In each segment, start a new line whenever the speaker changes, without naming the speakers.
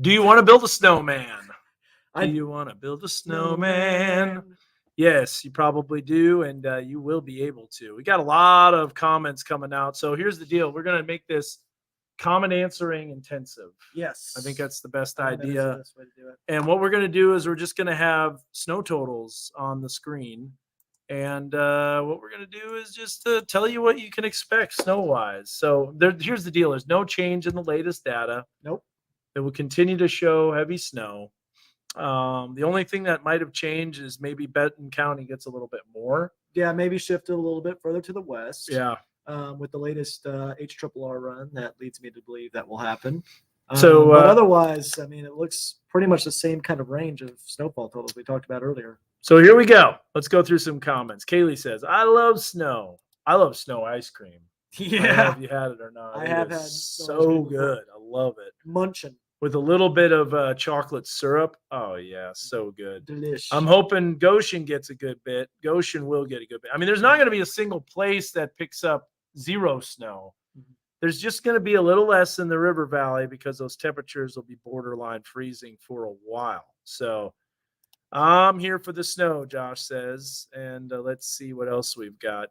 Do you want to build a snowman? Do
I
you want to build a snowman?
snowman.
Yes, you probably do, and you will be able to. We got a lot of comments coming out. So here's the deal: we're going to make this comment answering intensive.
Yes.
I think that's the best
I think that is the
idea.
best way to do it.
And what we're going to do is we're just going to have snow totals on the screen. And what we're going to do is just tell you what you can expect snow wise. So here's the deal: there's no change in the latest data.
Nope.
It will continue to show heavy snow. The only thing that might have changed is maybe Benton County gets a little bit more.
Yeah, maybe shifted a little bit further to the west.
Yeah.
With the latest HRRR run, that leads me to believe that will happen.
So,
but otherwise, I mean, it looks pretty much the same kind of range of snowfall totals we talked about earlier.
So here we go. Let's go through some comments. Kaylee says, "I love snow. I love snow ice cream. I don't know if you had it or not.
I
It
have
is
had snow ice
so
cream before.
good. I love it.
Munching.
With a little bit of chocolate syrup. Oh yeah, so good.
Delish.
I'm hoping Goshen gets a good bit. Goshen will get a good bit. I mean, there's not going to be a single place that picks up zero snow.
Mhm.
There's just going to be a little less in the river valley because those temperatures will be borderline freezing for a while. So I'm here for the snow, Josh says. And let's see what else we've got.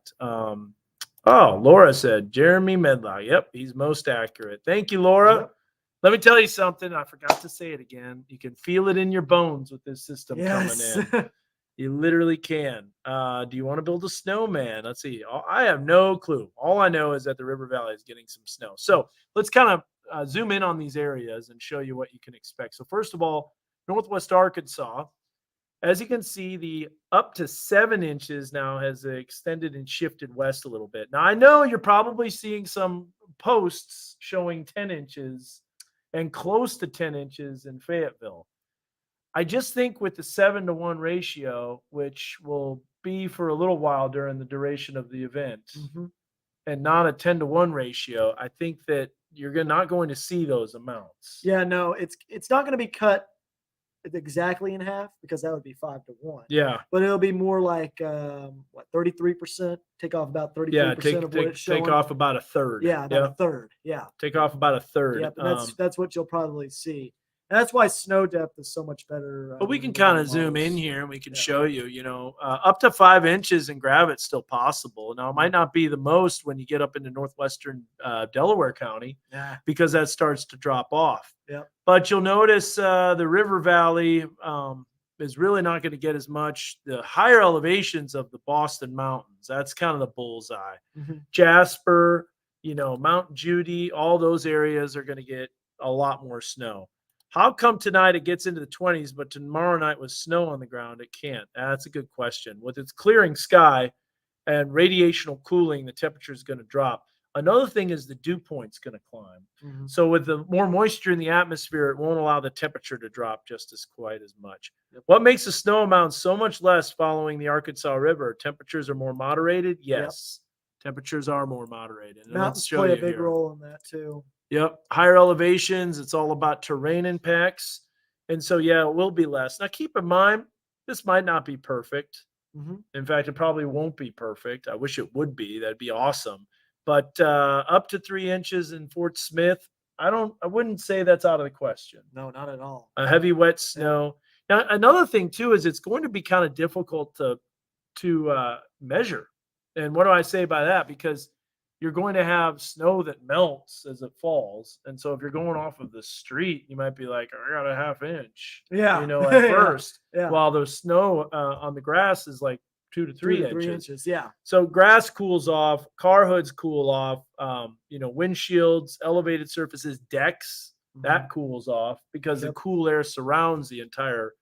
Laura said Jeremy Medlock. Yep, he's most accurate. Thank you, Laura.
Yep.
Let me tell you something. I forgot to say it again. You can feel it in your bones with this system
Yes.
coming in. You literally can. Do you want to build a snowman? Let's see. I have no clue. All I know is that the River Valley is getting some snow. So let's kind of zoom in on these areas and show you what you can expect. So first of all, Northwest Arkansas. As you can see, the up to 7 inches now has extended and shifted west a little bit. Now, I know you're probably seeing some posts showing 10 inches and close to 10 inches in Fayetteville. I just think with the 7-to-1 ratio, which will be for a little while during the duration of the event, and not a 10-to-1 ratio, I think that you're not going to see those amounts.
Yeah, no, it's not going to be cut exactly in half because that would be 5-to-1.
Yeah.
But it'll be more like 33%. Take off about 33% of what it's showing.
Take off about a third.
Yeah, about a third. Yeah.
Take off about a third.
Yeah, but that's what you'll probably see. And that's why snow depth is so much better.
But we can kind of zoom in here and we can show you, up to 5 inches in Gravit's still possible. Now, it might not be the most when you get up into northwestern Delaware County because that starts to drop off.
Yeah.
But you'll notice the River Valley is really not going to get as much. The higher elevations of the Boston Mountains, that's kind of the bullseye. Jasper, Mount Judy, all those areas are going to get a lot more snow. How come tonight it gets into the 20s, but tomorrow night with snow on the ground, it can't? That's a good question. With its clearing sky and radiational cooling, the temperature is going to drop. Another thing is the dew point's going to climb. So with the more moisture in the atmosphere, it won't allow the temperature to drop just as quite as much. What makes the snow amount so much less following the Arkansas River? Temperatures are more moderated? Yes. Temperatures are more moderated. And
mountains play a big role in that too.
Yep. Higher elevations, it's all about terrain impacts. And so, yeah, it will be less. Now, keep in mind, this might not be perfect. In fact, it probably won't be perfect. I wish it would be. That'd be awesome. But up to 3 inches in Fort Smith, I wouldn't say that's out of the question.
No, not at all.
A heavy wet snow. Now, another thing, too, is it's going to be kind of difficult to measure. And what do I say by that? Because you're going to have snow that melts as it falls. And so if you're going off of the street, you might be like, I got a half inch.
Yeah.
At first.
Yeah.
While the snow on the grass is like 2 to 3 inches.
Yeah.
So grass cools off, car hoods cool off, windshields, elevated surfaces, decks, that cools off because the cool air surrounds the entire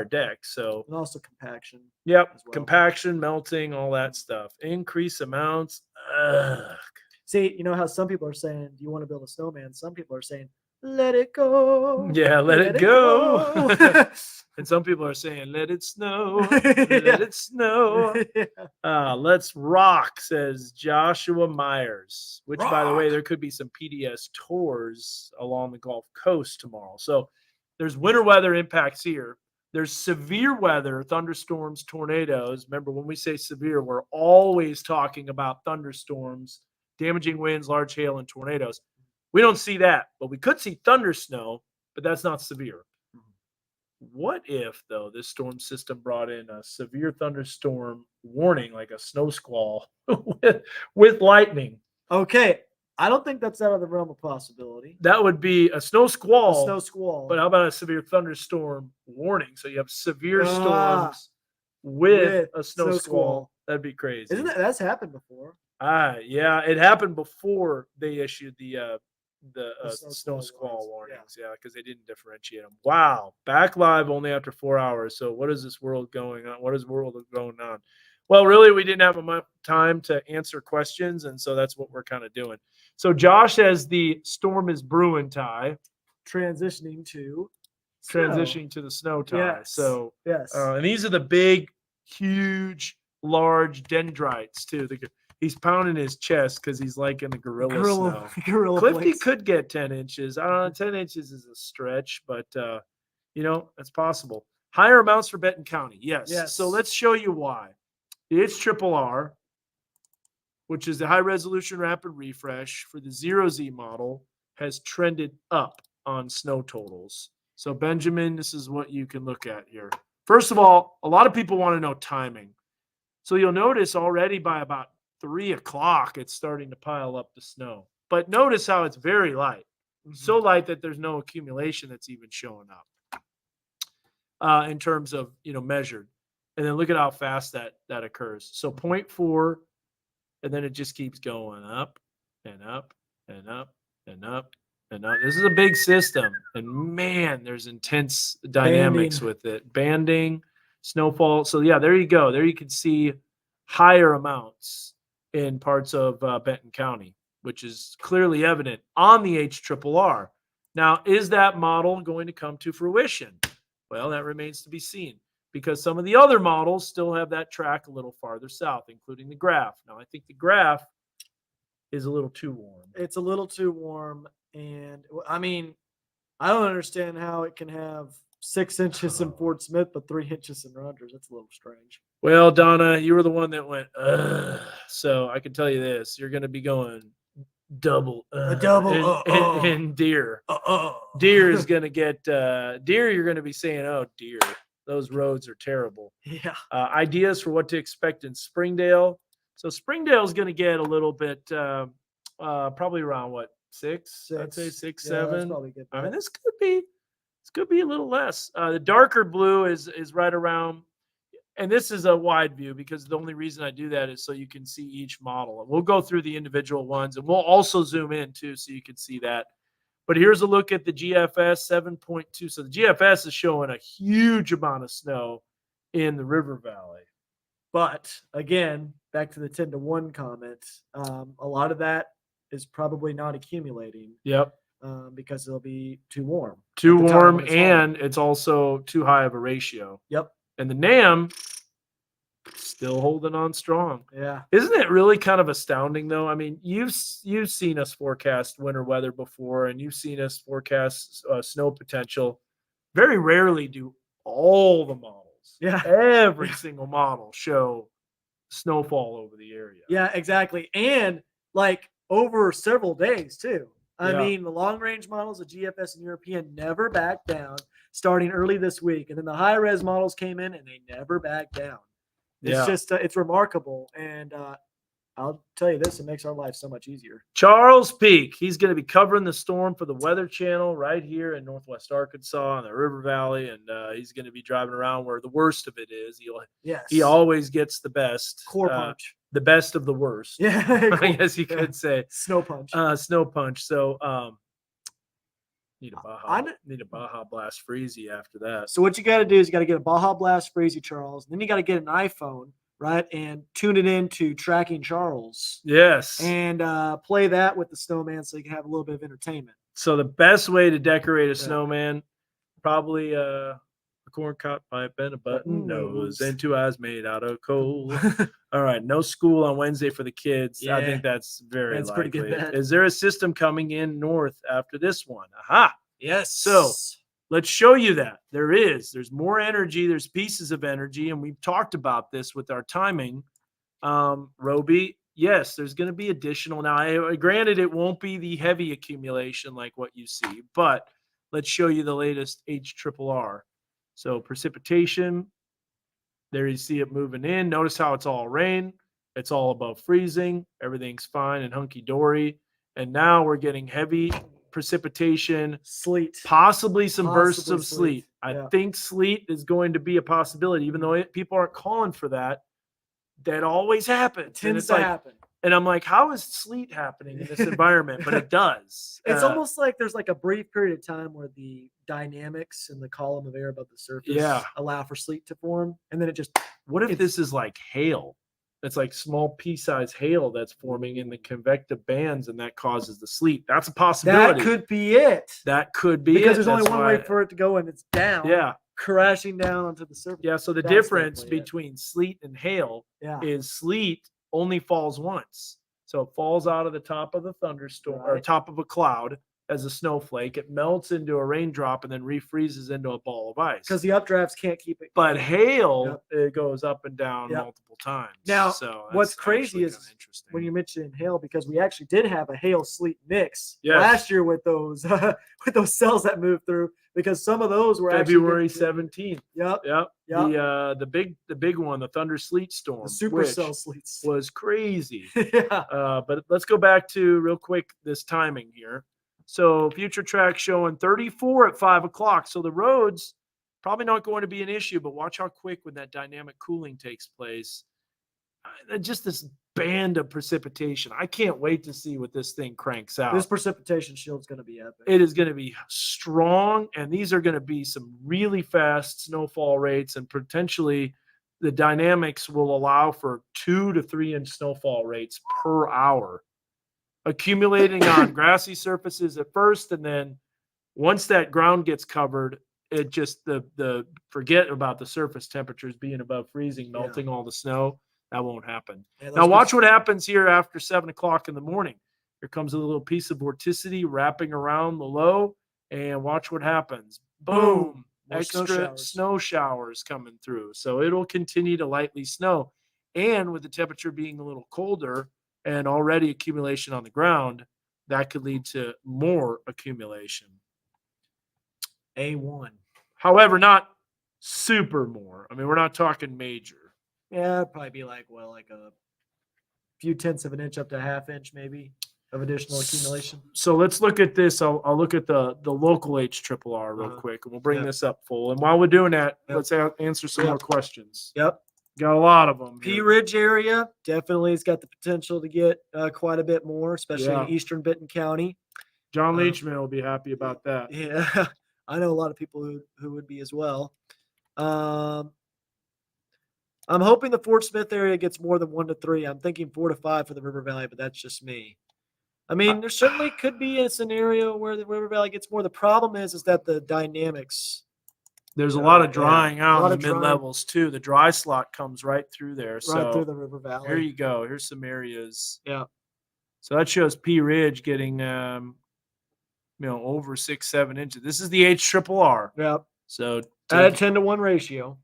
deck. So
and also compaction.
Yep. Well. Compaction, melting, all that stuff. Increase amounts.
See, you know how some people are saying, do you want to build a snowman? Some people are saying, let it go.
Yeah, let it go. And some people are saying, let it snow. Let it snow. Let's rock, says Joshua Myers, which, by the way, there could be some PDS tours along the Gulf Coast tomorrow. So there's winter weather impacts here. There's severe weather, thunderstorms, tornadoes. Remember, when we say severe, we're always talking about thunderstorms, damaging winds, large hail, and tornadoes. We don't see that, but we could see thunder snow but that's not severe. What if, though, this storm system brought in a severe thunderstorm warning, like a snow squall with lightning?
Okay, I don't think that's out of the realm of possibility.
That would be a snow
A
squall.
snow squall.
But how about a severe thunderstorm warning? So you have severe
Ah,
storms with
with
a snow
snow
squall.
squall.
That'd be crazy.
Isn't that's happened before?
Yeah, it happened before they issued the snow
squall
squall
warnings,
warnings. Yeah, because they didn't differentiate them. Wow, back live only after 4 hours. So what is this world going on? What is world going on? Well, really, we didn't have enough time to answer questions, and so that's what we're kind of doing. So Josh says the storm is brewing, Ty,
Transitioning to
transitioning to the snow, Ty.
Yes.
So
Yes.
and these are the big, huge, large dendrites too. He's pounding his chest because he's like in the gorilla snow.
Gorilla
Clifty
Blades.
could get 10 inches. I don't know, 10 inches is a stretch, but it's possible. Higher amounts for Benton County. Yes.
Yes.
So let's show you why. The HRRR, which is the high resolution rapid refresh for the 0Z model, has trended up on snow totals. So Benjamin, this is what you can look at here. First of all, a lot of people want to know timing. So you'll notice already by about 3 o'clock, it's starting to pile up the snow. But notice how it's very light. So light that there's no accumulation that's even showing up in terms of, measured. And then look at how fast that occurs. So 0.4, and then it just keeps going up and up and up and up and up. This is a big system. And man, there's intense dynamics
Banding.
with it. Banding, snowfall. So yeah, there you go. There you can see higher amounts in parts of Benton County, which is clearly evident on the HRRR. Now, is that model going to come to fruition? Well, that remains to be seen because some of the other models still have that track a little farther south, including the graph. Now, I think the graph is a little too warm.
It's a little too warm. And I mean, I don't understand how it can have 6 inches in Fort Smith, but 3 inches in Rogers. That's a little strange.
Well, Donna, you were the one that went, ugh. So I can tell you this, you're going to be going double, in deer. Deer is going to get, deer, you're going to be saying, oh, dear, those roads are terrible.
Yeah.
Ideas for what to expect in Springdale. So Springdale is going to get a little bit, probably around what, 6? I'd say 6, 7.
That's probably good.
I mean, this could be a little less. The darker blue is right around, and this is a wide view because the only reason I do that is so you can see each model. And we'll go through the individual ones, and we'll also zoom in too so you can see that. But here's a look at the GFS 7.2. So the GFS is showing a huge amount of snow in the River Valley.
But again, back to the 10-to-1 comment, a lot of that is probably not accumulating.
Yep.
Because it'll be too warm.
Too warm, and it's also too high of a ratio.
Yep.
And the NAM still holding on strong.
Yeah.
Isn't it really kind of astounding, though? I mean, you've seen us forecast winter weather before, and you've seen us forecast snow potential. Very rarely do all the models, every single model, show snowfall over the area.
Yeah, exactly. And like over several days, too. I mean, the long-range models, the GFS and European, never backed down starting early this week. And then the high-res models came in, and they never backed down. It's just, it's remarkable. And I'll tell you this, it makes our life so much easier.
Charles Peak, he's going to be covering the storm for the Weather Channel right here in Northwest Arkansas in the River Valley. And he's going to be driving around where the worst of it is. He always gets the best.
Core punch.
The best of the worst.
Yeah.
I guess you could say.
Snow punch.
Snow punch. So need a Baja Blast Freezy after that.
So what you got to do is you got to get a Baja Blast Freezy, Charles. And then you got to get an iPhone, right? And tune it into Tracking Charles.
Yes.
And play that with the snowman so you can have a little bit of entertainment.
So the best way to decorate a snowman, probably a corn cob pipe and a button nose and 2 eyes made out of coal. All right, no school on Wednesday for the kids. Yeah, I think that's very likely.
Pretty good.
Is there a system coming in north after this one? Aha.
Yes.
So let's show you that. There's more energy. There's pieces of energy. And we've talked about this with our timing. Roby, yes, there's going to be additional. Now, granted, it won't be the heavy accumulation like what you see, but let's show you the latest HRRR. So precipitation, there you see it moving in. Notice how it's all rain. It's all above freezing. Everything's fine and hunky-dory. And now we're getting heavy precipitation,
Sleet.
possibly some bursts
Possibly
of sleet.
sleet.
I
Yeah.
think sleet is going to be a possibility, even though people aren't calling for that. That always happens. And
Tends
it's
to
like,
happen.
and I'm like, how is sleet happening in this environment? But it does.
It's almost like there's like a brief period of time where the dynamics in the column of air above the surface
Yeah.
allow for sleet to form, and then it just
What if
it's-
this is like hail? It's like small pea-sized hail that's forming in the convective bands, and that causes the sleet. That's a possibility.
that could be it.
That could be
Because
it.
there's only
That's
one way
why-
for it to go, and it's down.
Yeah,
Crashing down onto the surface.
yeah. So the
That's
difference
definitely it.
between sleet and hail
Yeah.
is sleet only falls once. So it falls out of the top of the thunderstorm or
Right.
top of a cloud as a snowflake. It melts into a raindrop and then refreezes into a ball of ice.
Because the updrafts can't keep it.
But
going.
hail, it goes up and down
Yep.
multiple times.
Now,
so
what's
that's
crazy
actually
is
kinda interesting.
when you mentioned hail, because we actually did have a hail sleet mix
Yes.
last year with those with those cells that moved through, because some of those were
February
actually
17th.
Yep.
Yep.
Yep.
The big one, the thunder sleet storm,
The super
which
cell sleets.
was crazy.
Yeah.
But let's go back to real quick this timing here. So future track showing 34 at 5 o'clock. So the roads probably not going to be an issue, but watch how quick when that dynamic cooling takes place. Just this band of precipitation. I can't wait to see what this thing cranks out.
This precipitation shield's going to be epic.
It is going to be strong, and these are going to be some really fast snowfall rates, and potentially the dynamics will allow for 2 to 3 inch snowfall rates per hour, accumulating on grassy surfaces at first, and then once that ground gets covered, it just the forget about the surface temperatures being above freezing, melting all the snow. That won't happen.
Yeah,
Now watch what happens here after 7 o'clock in the morning. Here comes a little piece of vorticity wrapping around the low, and watch what happens. Boom!
More snow
Extra
showers.
snow showers coming through. So it'll continue to lightly snow. And with the temperature being a little colder and already accumulation on the ground, that could lead to more accumulation.
A1.
However, not super more. I mean, we're not talking major.
Yeah, it'd probably be like a few tenths of an inch up to a half inch maybe of additional accumulation.
So let's look at this. I'll look at the local HRRR real
Uh-huh.
quick, and we'll bring
Yep.
this up full. And while we're doing that,
Yep.
let's answer some more
Yep.
questions.
Yep.
Got a lot of them.
Pea Ridge area definitely has got the potential to get quite a bit more, especially
Yeah.
in eastern Benton County.
John Leachman will be happy about that.
Yeah, I know a lot of people who would be as well. I'm hoping the Fort Smith area gets more than 1 to 3. I'm thinking 4 to 5 for the River Valley, but that's just me. I mean, there certainly could be a scenario where the River Valley gets more. The problem is that the dynamics.
There's a lot of
Yeah,
drying
a
out
lot
in
of
the
drying.
mid levels too. The dry slot comes right through there.
Right
So
through the River Valley.
here you go. Here's some areas.
Yeah.
So that shows Pea Ridge getting over 6-7 inches. This is the HRRR.
Yep.
So
At a
take-
10-to-1 ratio.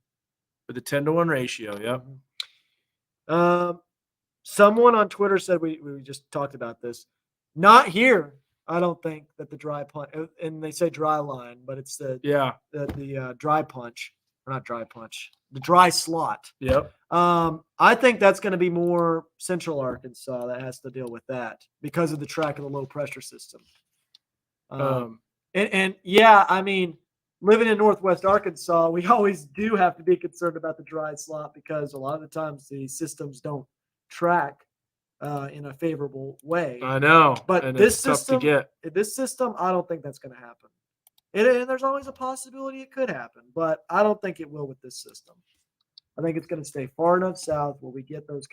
with a 10-to-1 ratio. Yep.
Someone on Twitter said we just talked about this. Not here, I don't think, that the dry punch, and they say dry line, but it's the
Yeah.
dry punch, or not dry punch, the dry slot.
Yep.
I think that's going to be more central Arkansas that has to deal with that because of the track of the low pressure system. And yeah, I mean, living in Northwest Arkansas, we always do have to be concerned about the dry slot because a lot of the times the systems don't track in a favorable way.
I know.
But
and
this
it's tough
system-
to get.
This system, I don't think that's going to happen. And there's always a possibility it could happen, but I don't think it will with this system. I think it's going to stay far enough south where we get those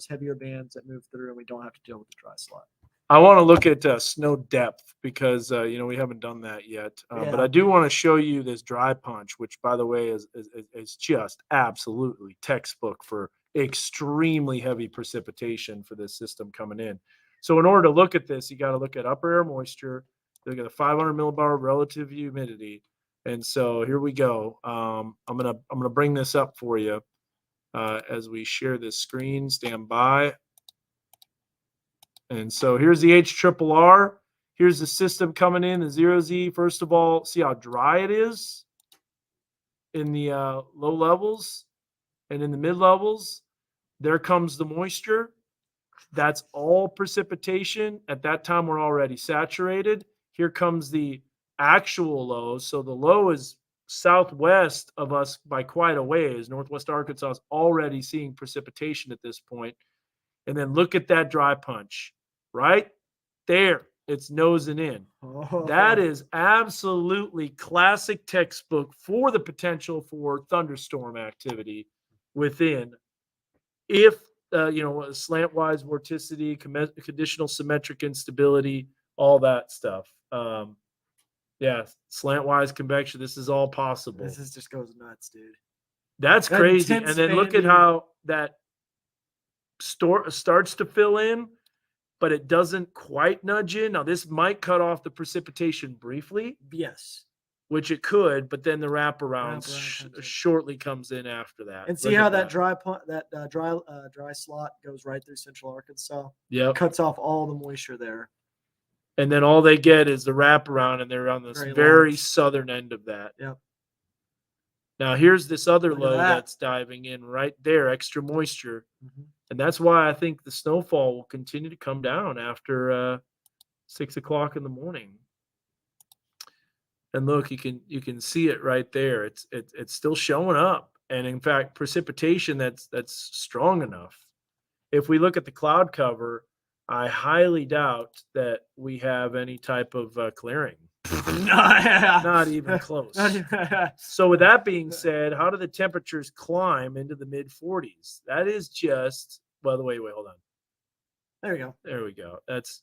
heavier bands that move through, and we don't have to deal with the dry slot.
I want to look at snow depth because we haven't done that yet. But
Yeah.
I do want to show you this dry punch, which, by the way, is just absolutely textbook for extremely heavy precipitation for this system coming in. So in order to look at this, you got to look at upper air moisture. Look at the 500 millibar relative humidity. And so here we go. I'm gonna bring this up for you as we share this screen. Stand by. And so here's the HRRR. Here's the system coming in, the 0Z. First of all, see how dry it is in the low levels and in the mid levels. There comes the moisture. That's all precipitation. At that time, we're already saturated. Here comes the actual low. So the low is southwest of us by quite a ways. Northwest Arkansas is already seeing precipitation at this point. And then look at that dry punch right there. It's nosing in. That is absolutely classic textbook for the potential for thunderstorm activity within. If slantwise vorticity, conditional symmetric instability, all that stuff. Slantwise convection. This is all possible.
This is just goes nuts, dude.
That's
That
crazy.
intense
And then look at
banding.
how that starts to fill in, but it doesn't quite nudge in. Now, this might cut off the precipitation briefly,
Yes.
which it could, but then the wraparound
Wraparound comes in.
shortly comes in after that.
And see
Look
how
at
that dry slot goes right through Central Arkansas,
Yep.
cuts off all the moisture there.
And then all they get is the wraparound, and they're on this
Gray
very
lines.
southern end of that.
Yep.
Now, here's this other
Look at
low
that.
that's diving in right there, extra moisture.
Mhm.
And that's why I think the snowfall will continue to come down after 6 o'clock in the morning. And look, you can see it right there. It's still showing up, and in fact, precipitation that's strong enough. If we look at the cloud cover, I highly doubt that we have any type of clearing. Not even close. So with that being said, how do the temperatures climb into the mid 40s? That is just, by the way, wait, hold on.
There you go.
There we go. That's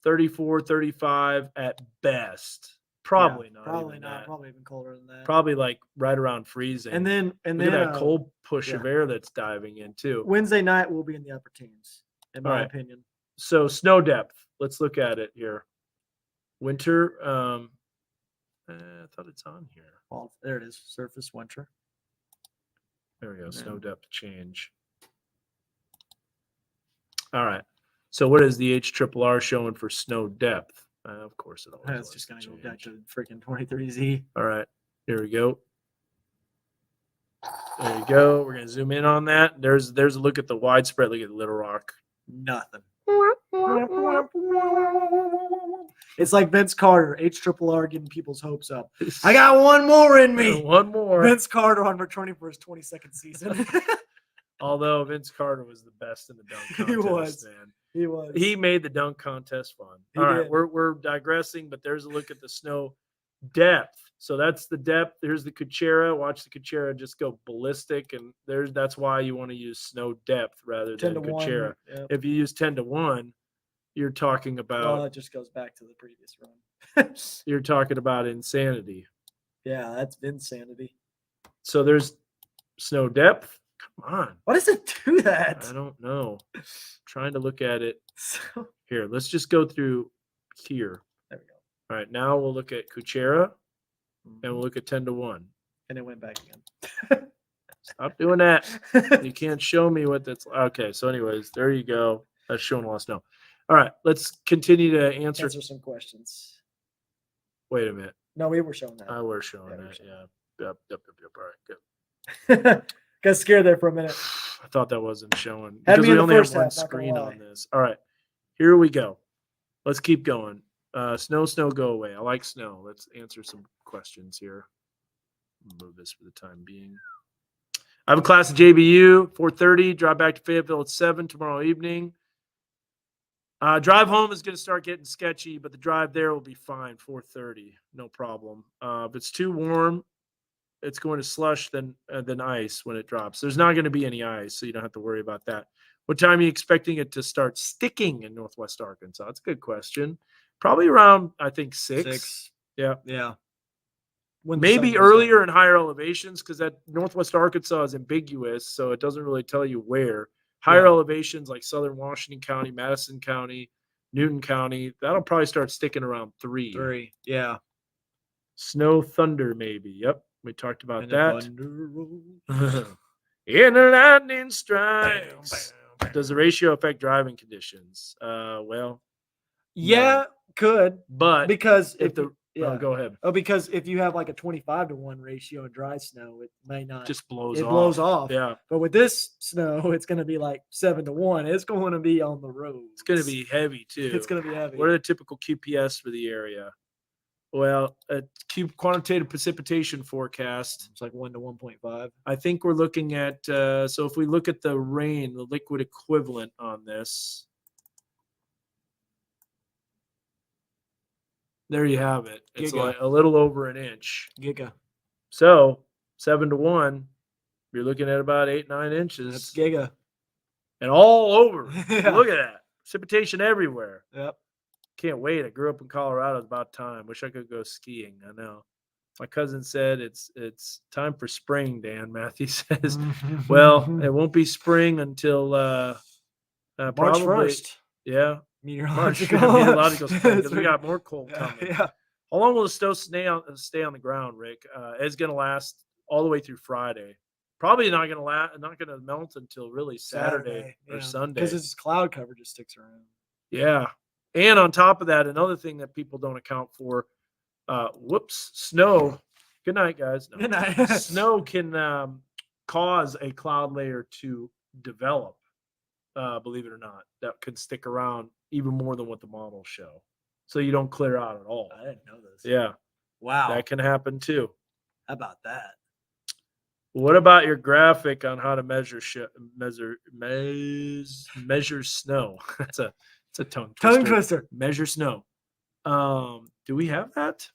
34, 35 at best. Probably not.
Probably
even
not.
that.
Probably even colder than that.
Probably like right around freezing.
And then
look at that cold push of
yeah.
air that's diving in too.
Wednesday night will be in the upper teens, in my
All right.
opinion.
So snow depth. Let's look at it here. Winter. I thought it's on here.
Well, there it is. Surface winter.
There we go.
Yeah.
Snow depth change. All right. So what is the HRRR showing for snow depth? Of course, it always.
That's just going to go back to freaking 23Z.
All right. Here we go. There you go. We're going to zoom in on that. There's a look at the widespread. Look at Little Rock.
Nothing. It's like Vince Carter, HRRR getting people's hopes up. I got one more in me.
One more.
Vince Carter on returning for his 22nd season.
Although Vince Carter was the best in the dunk contest,
He was.
man.
He was.
He made the dunk contest fun.
He
All right,
did.
we're digressing, but there's a look at the snow depth. So that's the depth. There's the Kuchera. Watch the Kuchera just go ballistic, and that's why you want to use snow depth rather
10
than
to 1.
Kuchera.
Yeah.
If you use 10 to 1, you're talking
Well,
about
it just goes back to the previous run.
you're talking about insanity.
Yeah, that's Vinsanity.
So there's snow depth. Come on.
Why does it do that?
I don't know. Trying to look at it.
So,
Here, let's just go through here.
there we go.
All right, now we'll look at Kuchera and we'll look at 10 to 1.
And it went back again.
Stop doing that. You can't show me what that's. Okay, so anyways, there you go. That's showing a lot of snow. All right, let's continue to answer.
Answer some questions.
Wait a minute.
No, we were showing that.
I was showing
Yeah, we're
that.
showing
Yeah. Yep. All right, good.
Got scared there for a minute.
I thought that wasn't showing
Had
because
me
we
in the
only have
first
one
half, not gonna
screen
lie.
on this. All right, here we go. Let's keep going. Snow, go away. I like snow. Let's answer some questions here. Move this for the time being. I have a class at JBU, 4:30. Drive back to Fayetteville at 7 tomorrow evening. Drive home is going to start getting sketchy, but the drive there will be fine. 4:30, no problem. If it's too warm, it's going to slush than ice when it drops. There's not going to be any ice, so you don't have to worry about that. What time are you expecting it to start sticking in Northwest Arkansas? That's a good question. Probably around, I think, 6. Yeah.
Yeah. When the
Maybe
sun goes
earlier
down.
in higher elevations because that Northwest Arkansas is ambiguous, so it doesn't really tell you where. Higher
Yeah.
elevations like southern Washington County, Madison County, Newton County, that'll probably start sticking around 3.
3. Yeah.
Snow thunder, maybe. Yep, we talked about
And the
that.
thunder rolls.
In the lightning strikes. Does the ratio affect driving conditions? Well,
Yeah, could
but
because
if
if
the
you- yeah.
go ahead,
because if you have like a 25-to-1 ratio in dry snow, it may not.
just blows
It
off.
blows off.
Yeah,
But with this snow, it's going to be like 7-to-1. It's going to be on the road.
it's going to be heavy too.
It's going to be heavy.
What are the typical QPS for the area? Well, a quantitative precipitation forecast.
It's like 1 to 1.5.
I think we're looking at so if we look at the rain, the liquid equivalent on this. There you have it. It's
Giga.
like a little over an inch.
Giga.
So 7-to-1, you're looking at about 8-9 inches.
That's giga.
And all over.
Yeah.
Look at that. Precipitation everywhere.
Yep.
Can't wait. I grew up in Colorado. It's about time. Wish I could go skiing. I know. My cousin said it's time for spring, Dan. Matthew says. Well, it won't be spring until
March
probably
1st.
Yeah. March
Meteorological.
meteorological spring because we got more cold
Yeah,
coming.
yeah.
How long will the snow stay on the ground, Rick? It's going to last all the way through Friday. Probably not going to melt until really Saturday or Sunday.
Because its cloud cover just sticks around.
Yeah. And on top of that, another thing that people don't account for, snow. Good night, guys. No.
Good night.
Snow can cause a cloud layer to develop, believe it or not. That could stick around even more than what the models show. So you don't clear out at all.
I didn't know this.
Yeah.
Wow.
That can happen too.
How about that?
What about your graphic on how to measure measure snow? It's a tongue
twister.
Measure snow. Do we have that?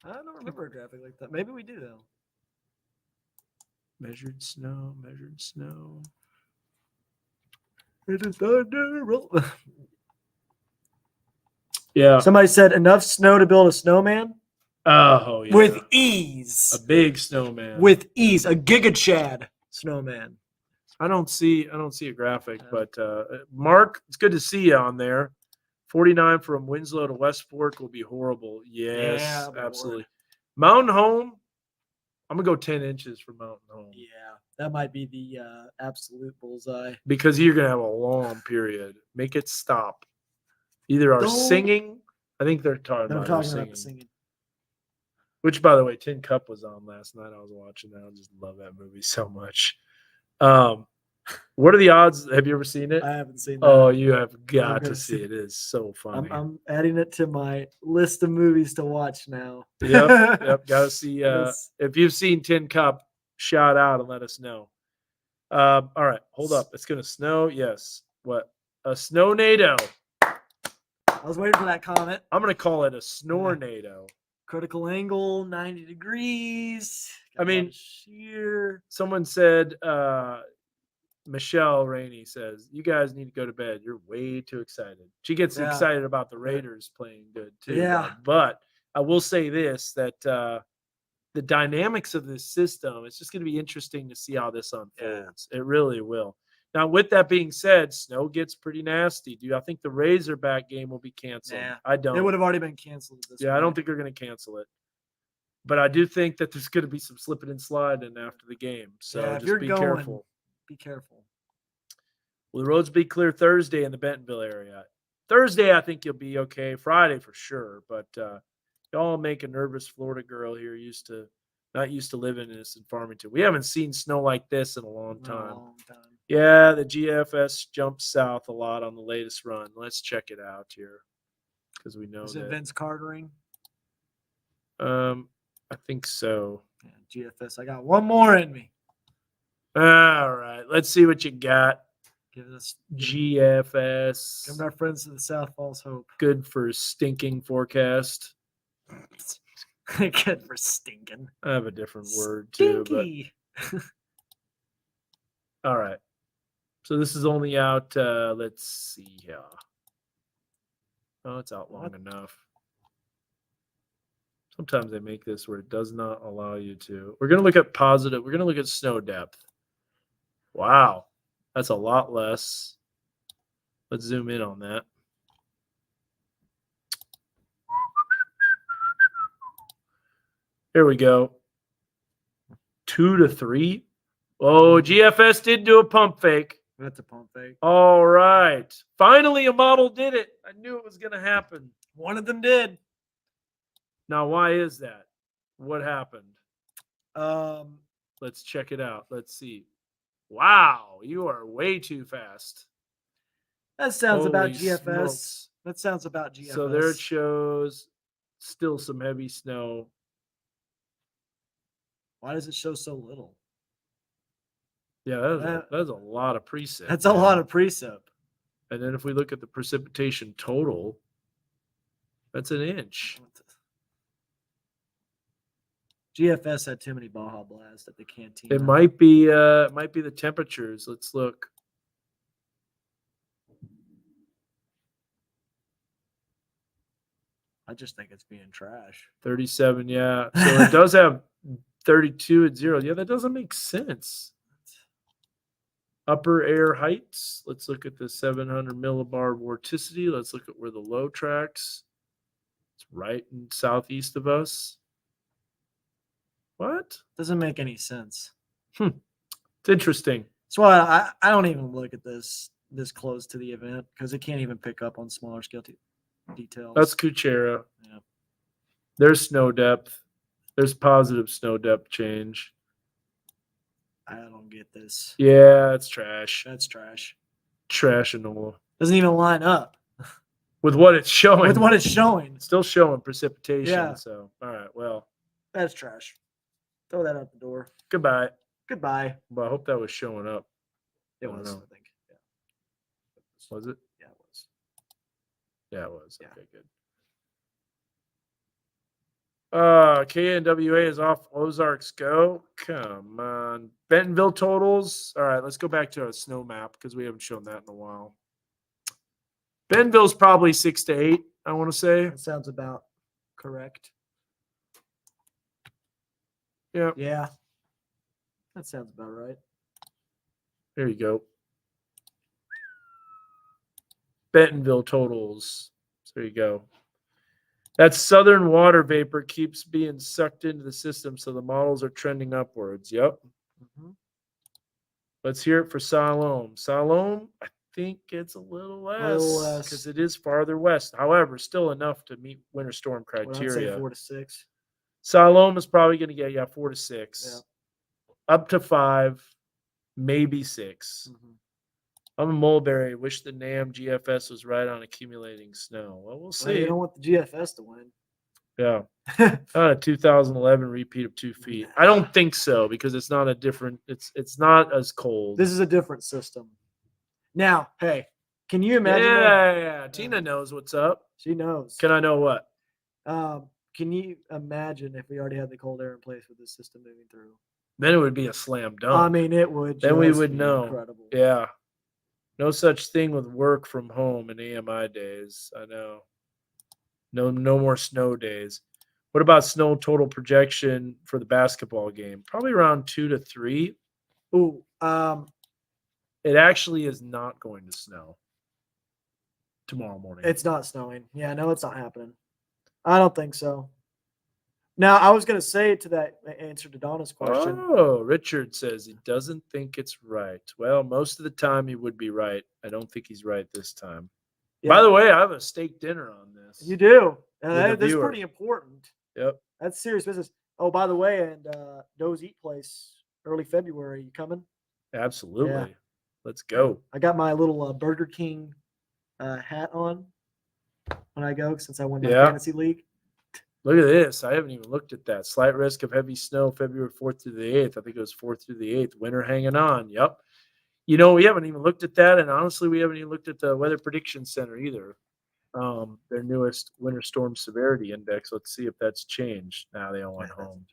I don't remember a graphic like that. Maybe we do though.
Measured snow.
It is under.
Yeah.
Somebody said enough snow to build a snowman
Oh yeah.
with ease.
a big snowman.
With ease, a Giga Chad snowman.
I don't see a graphic, but Mark, it's good to see you on there. 49 from Winslow to West Fork will be horrible. Yes,
Yeah, but
absolutely. Mountain Home, I'm gonna go 10 inches for Mountain Home
Yeah, that might be the absolute bullseye.
because you're gonna have a long period. Make it stop. Either our
Don't-
singing, I think they're talking
I'm
about our
talking
singing.
about the singing.
Which, by the way, Tin Cup was on last night. I was watching that. I just love that movie so much. What are the odds? Have you ever seen it?
I haven't seen that.
Oh, you have got
gonna
to see
see
it. It is so funny.
I'm adding it to my list of movies to watch now.
Yep. Got to see.
Yes.
If you've seen Tin Cup, shout out and let us know. All right, hold up. It's gonna snow. Yes. What? A snownado.
I was waiting for that comment.
I'm gonna call it a snornado.
Critical angle, 90 degrees.
I mean,
sheer.
Someone said, Michelle Rainey says, you guys need to go to bed. You're way too excited. She gets
Yeah.
excited about the Raiders playing good too.
Yeah.
But I will say this, that the dynamics of this system, it's just going to be interesting to see how this unfolds. It really will. Now, with that being said, snow gets pretty nasty. I think the Razorback game will be canceled?
Nah,
I don't.
It would have already been canceled at this
Yeah, I don't
point.
think they're going to cancel it. But I do think that there's going to be some slipping and sliding after the game. So
Yeah, if
just
you're
be
going-
careful.
Be careful.
Will the roads be clear Thursday in the Bentonville area? Thursday, I think you'll be okay. Friday for sure. But y'all make a nervous Florida girl here not used to living in this in Farmington. We haven't seen snow like this in a long
In a
time.
long time.
Yeah, the GFS jumped south a lot on the latest run. Let's check it out here because we know
Is it
that.
Vince Cartering?
I think so.
Yeah, GFS. I got one more in me.
All right, let's see what you got.
Give us
GFS.
Give our friends to the South Falls hope.
Good for stinking forecast.
Good for stinking.
I have a different word too, but
Stinky.
all right. So this is only out. Let's see here. Oh, it's out long enough. Sometimes they make this where it does not allow you to. We're going to look at positive. We're going to look at snow depth. Wow. That's a lot less. Let's zoom in on that. Here we go. 2 to 3. Oh, GFS did do a pump fake.
That's a pump fake.
All right. Finally, a model did it. I knew it was going to happen.
One of them did.
Now, why is that? What happened?
Um,
Let's check it out. Let's see. Wow, you are way too fast.
that sounds about
Holy
GFS.
smokes.
That sounds about GFS.
So there it shows still some heavy snow.
Why does it show so little?
Yeah, that is a lot of precip.
That's a lot of precip.
And then if we look at the precipitation total, that's an inch.
GFS had too many Baja Blasts at the canteen.
It might be the temperatures. Let's look.
I just think it's being trash.
37, yeah. So it does have 32 at 0. Yeah, that doesn't make sense. Upper air heights. Let's look at the 700 millibar vorticity. Let's look at where the low tracks. It's right in southeast of us. What?
Doesn't make any sense.
It's interesting.
That's why I don't even look at this close to the event because it can't even pick up on smaller scale details.
That's Kuchera.
Yeah.
There's snow depth. There's positive snow depth change.
I don't get this.
Yeah, it's trash.
That's trash.
Trash Enola.
Doesn't even line up
With what it's showing.
with what it's showing.
It's still showing precipitation.
Yeah.
So, all right. Well,
That's trash. Throw that out the door.
goodbye.
Goodbye.
Well, I hope that was showing up.
It
I don't
was,
know.
I think. Yeah.
Was it?
Yeah, it was.
Yeah, it was.
Yeah.
Okay, good. KNWA is off Ozarks Go. Come on. Bentonville totals. All right, let's go back to our snow map because we haven't shown that in a while. Bentonville's probably 6 to 8, I want to say.
That sounds about correct.
Yeah,
Yeah. That sounds about right.
there you go. Bentonville totals. So there you go. That southern water vapor keeps being sucked into the system, so the models are trending upwards. Yep.
Mm-hmm.
Let's hear it for Siloam. Siloam, I think it's a little less because it is farther west. However, still enough to meet winter storm
Well, I'd
criteria.
say 4 to 6.
Siloam is probably going to get 4 to 6,
Yeah.
up to 5, maybe 6.
Mm-hmm.
I'm a Mulberry. Wish the NAM GFS was right on accumulating snow. Well, we'll
Well,
see.
you don't want the GFS to win.
Yeah. Not a 2011 repeat of 2 feet. I don't think so because it's not a different. It's not as cold.
This is a different system. Now, hey, can you imagine?
Yeah. Tina knows what's up.
She knows.
Can I know what?
Can you imagine if we already had the cold air in place with this system moving through?
Then it would be a slam dunk.
I mean, it would.
Then we
just
would
be
know.
Incredible.
Yeah. No such thing with work from home in AMI days. I know. No more snow days. What about snow total projection for the basketball game? Probably around 2 to 3.
Ooh.
It actually is not going to snow tomorrow morning.
It's not snowing. Yeah, no, it's not happening. I don't think so. Now, I was going to say to that answer to Donna's question.
Oh, Richard says he doesn't think it's right. Well, most of the time he would be right. I don't think he's right this time.
Yeah,
By the way, I have a steak dinner on this.
you do.
With a
That's
viewer.
pretty important.
Yep.
That's serious business. Oh, by the way, and Doe's Eat Place, early February. You coming?
Absolutely.
Yeah.
Let's go.
I got my little Burger King hat on when I go since I won my
Yeah.
fantasy league.
Look at this. I haven't even looked at that. Slight risk of heavy snow February 4th through the 8th. I think it was 4th through the 8th. Winter hanging on. Yep. You know, we haven't even looked at that. And honestly, we haven't even looked at the Weather Prediction Center either. Their newest winter storm severity index. Let's see if that's changed. Now they all went home.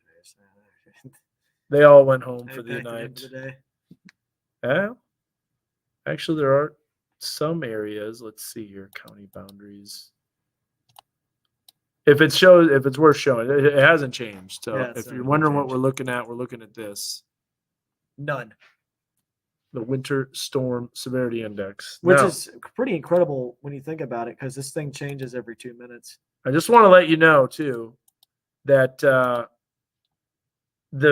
They all went home for the night. Yeah. Actually, there are some areas. Let's see here. County boundaries. If it's worth showing, it hasn't changed. So
Yeah, it's
if
not
you're
gonna
wondering what
change.
we're looking at this.
None.
The winter storm severity index.
Which
Now,
is pretty incredible when you think about it, because this thing changes every 2 minutes.
I just want to let you know too that the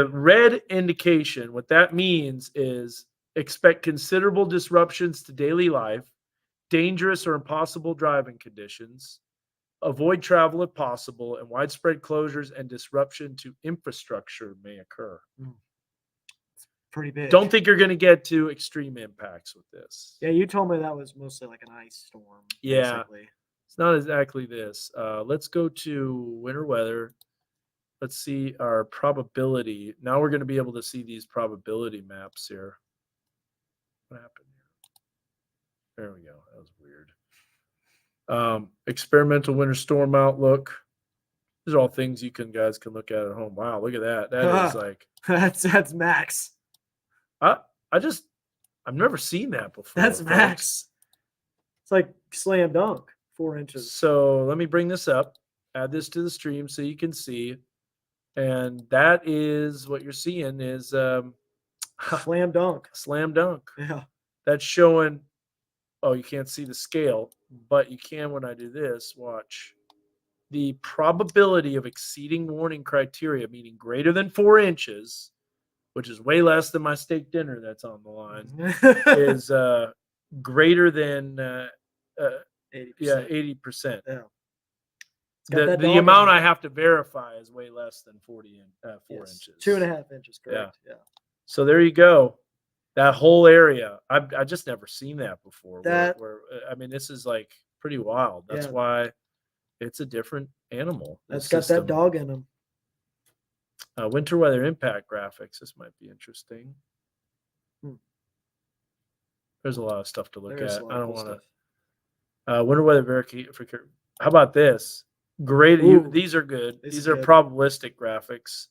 red indication, what that means is expect considerable disruptions to daily life, dangerous or impossible driving conditions, avoid travel if possible, and widespread closures and disruption to infrastructure may occur.
Pretty big.
Don't think you're going to get to extreme impacts with this.
Yeah, you told me that was mostly like an ice storm.
Yeah.
Basically.
It's not exactly this. Let's go to winter weather. Let's see our probability. Now we're going to be able to see these probability maps here. What happened here? There we go. That was weird. Experimental winter storm outlook. These are all things you guys can look at home. Wow, look at that. That is like
that's max.
I've never seen that before.
That's
folks.
max. It's like slam dunk, 4 inches.
So let me bring this up, add this to the stream so you can see. And that is what you're seeing is
Slam dunk.
slam dunk.
Yeah.
That's showing, oh, you can't see the scale, but you can when I do this. Watch. The probability of exceeding warning criteria, meaning greater than 4 inches, which is way less than my steak dinner that's on the line, is greater than
80%.
80%.
Yeah.
The amount I have to verify is way less than 4 inches.
2.5 inches, correct. Yeah.
So there you go. That whole area. I just never seen that before. Where I mean, this is like pretty wild. That's why it's a different animal.
That's got that dog in them.
Winter weather impact graphics. This might be interesting. There's a lot of stuff to look at. I don't want to. Winter weather verification. How about this? Great. These are good. These are probabilistic graphics.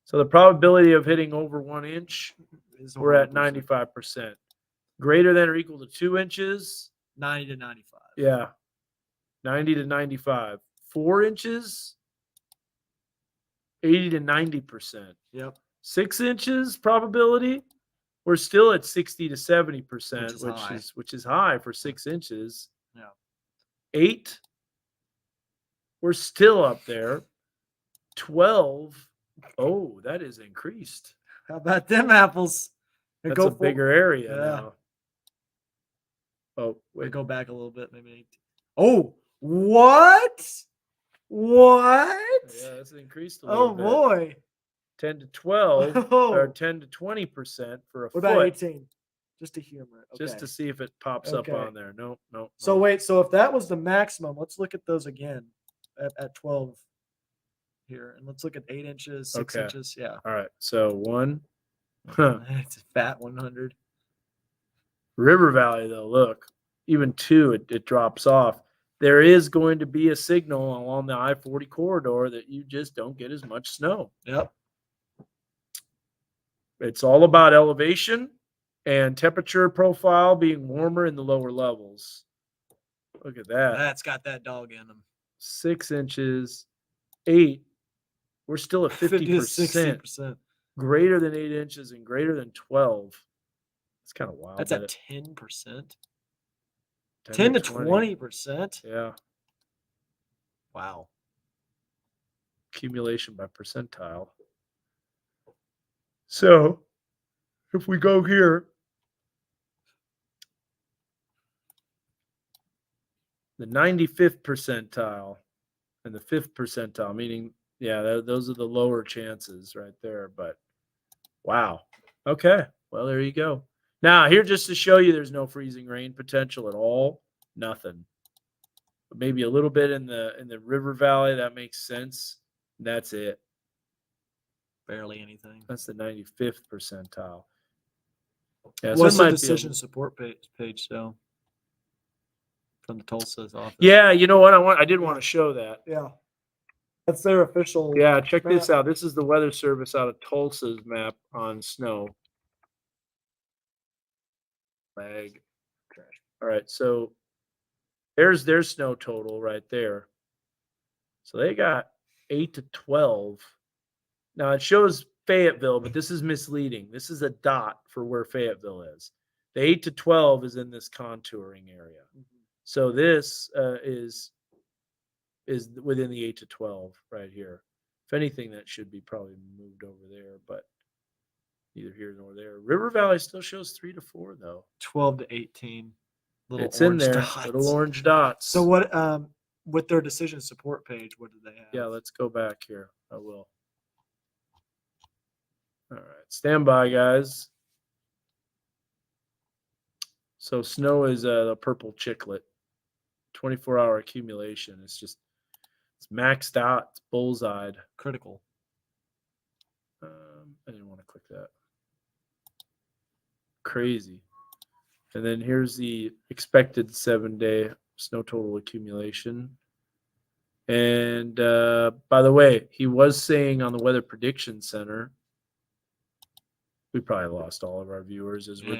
So the probability of hitting over 1 inch, we're at 95%. Greater than or equal to 2 inches,
90 to 95.
Yeah, 90 to 95. 4 inches, 80 to 90%.
Yep.
6 inches probability, we're still at 60 to 70%, which is high for 6 inches.
Yeah.
8, we're still up there. 12, oh, that is increased.
How about them apples?
That's a bigger area now. Oh,
wait,
wait.
go back a little bit, maybe. Oh, what? What?
Yeah, that's increased a little bit.
Oh boy.
10 to 12 or 10 to 20% for a foot.
What about 18? Just to humor it. Okay.
Just to see if it pops up on there. No.
So wait, so if that was the maximum, let's look at those again at 12 here. And let's look at 8 inches, 6 inches. Yeah.
All right. So 1.
It's a fat 100.
River Valley, though, look, even 2, it drops off. There is going to be a signal along the I-40 corridor that you just don't get as much snow.
Yep.
It's all about elevation and temperature profile being warmer in the lower levels. Look at that.
That's got that dog in them.
6 inches, 8. We're still at 50%. Greater than 8 inches and greater than 12. It's kind of wild.
That's at 10%. 10 to 20%.
Yeah.
Wow.
Accumulation by percentile. So if we go here, the 95th percentile and the 5th percentile, meaning, those are the lower chances right there. But wow. Okay. Well, there you go. Now, here just to show you there's no freezing rain potential at all. Nothing. But maybe a little bit in the river valley. That makes sense. That's it.
Barely anything.
That's the 95th percentile.
Yeah, what's the decision support page though? From the Tulsa's office.
Yeah, you know what? I did want to show that.
Yeah. That's their official.
Yeah, check this out. This is the Weather Service out of Tulsa's map on snow. Flag. All right, so there's their snow total right there. So they got 8 to 12. Now it shows Fayetteville, but this is misleading. This is a dot for where Fayetteville is. The 8 to 12 is in this contouring area. So this is within the 8 to 12 right here. If anything, that should be probably moved over there, but neither here nor there. River Valley still shows 3 to 4 though.
12 to 18. Little
It's in
orange
there,
dots.
little orange dots.
So what? With their decision support page, what did they have?
Yeah, let's go back here. I will. All right, stand by, guys. So snow is the purple chiclet. 24-hour accumulation. It's maxed out. It's bullseyed.
Critical.
I didn't want to click that. Crazy. And then here's the expected 7-day snow total accumulation. And by the way, he was saying on the Weather Prediction Center, we probably lost all of our viewers as we're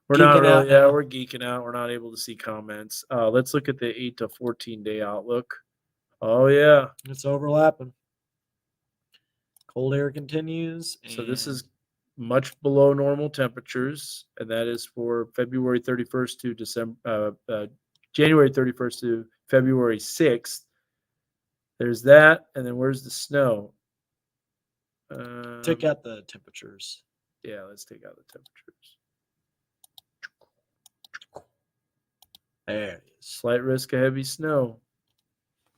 not really, we're geeking out. We're not able to see comments. Let's look at the 8 to 14 day outlook. Oh yeah,
it's overlapping. Cold air continues.
So this is much below normal temperatures, and that is for February 31st to January 31st to February 6th. There's that, and then where's the snow?
Take out the temperatures.
Yeah, let's take out the temperatures.
There it is.
Slight risk of heavy snow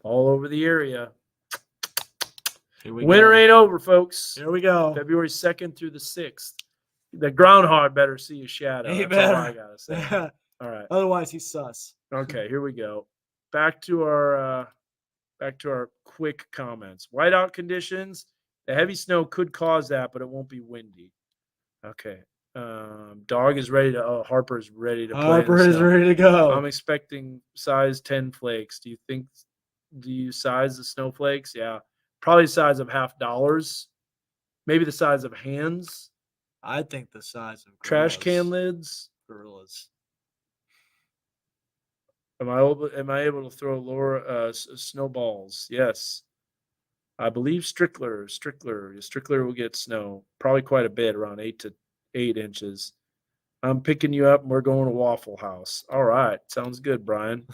all over the area. Winter ain't over, folks.
Here we go.
February 2nd through the 6th. The groundhog better see a shadow.
He
That's
better.
all I gotta say. All right.
Otherwise, he's sus.
Okay, here we go. Back to our quick comments. Whiteout conditions. The heavy snow could cause that, but it won't be windy. Okay. Dog is ready to. Harper is ready to play.
Harper is ready to go.
I'm expecting size 10 flakes. Do you size the snowflakes? Yeah. Probably the size of $50. Maybe the size of hands.
I think the size of
trash can lids.
Gorillas.
Am I able to throw lower snowballs? Yes. I believe Strickler will get snow. Probably quite a bit, around 8 to 8 inches. I'm picking you up and we're going to Waffle House. All right. Sounds good, Brian.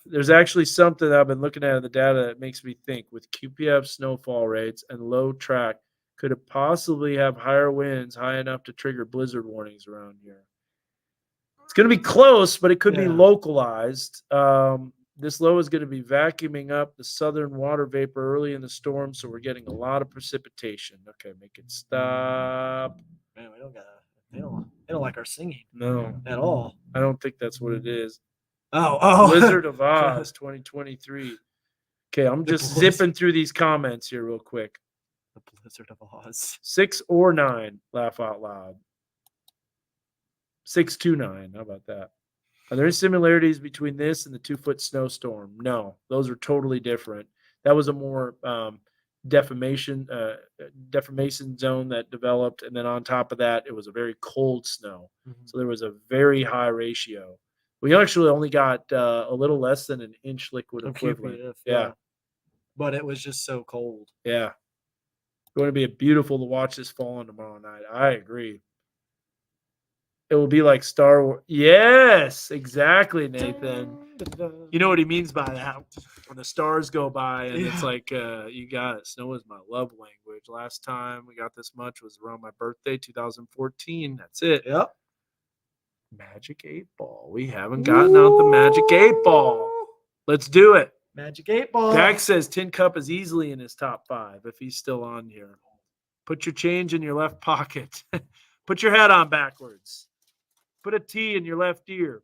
There's actually something I've been looking at in the data that makes me think with QPF snowfall rates and low track, could it possibly have higher winds high enough to trigger blizzard warnings around here? It's going to be close, but it could be localized. This low is going to be vacuuming up the southern water vapor early in the storm, so we're getting a lot of precipitation. Okay, make it stop.
Man, they don't like our singing.
No.
At all.
I don't think that's what it is.
Oh.
Wizard of Oz 2023. Okay, I'm just zipping through these comments here real quick.
The Blizzard of Oz.
6 or 9, laugh out loud. 629. How about that? Are there any similarities between this and the 2-foot snowstorm? No, those are totally different. That was a more deformation zone that developed, and then on top of that, it was a very cold snow. Mm-hmm. So there was a very high ratio. We actually only got a little less than an inch liquid equivalent. QPF, yeah.
But it was just so cold.
Yeah. It's going to be beautiful to watch this falling tomorrow night. I agree. It will be like Star Wars. Yes, exactly, Nathan. You know what he means by that. When the stars go by and it's like, you got it. Snow is my love language. Last time we got this much was around my birthday, 2014. That's it.
Yep.
Magic 8 Ball. We haven't gotten out the Magic 8 Ball. Let's do it.
Magic 8 Ball.
Dak says Tin Cup is easily in his top 5 if he's still on here. Put your change in your left pocket. Put your hat on backwards. Put a T in your left ear.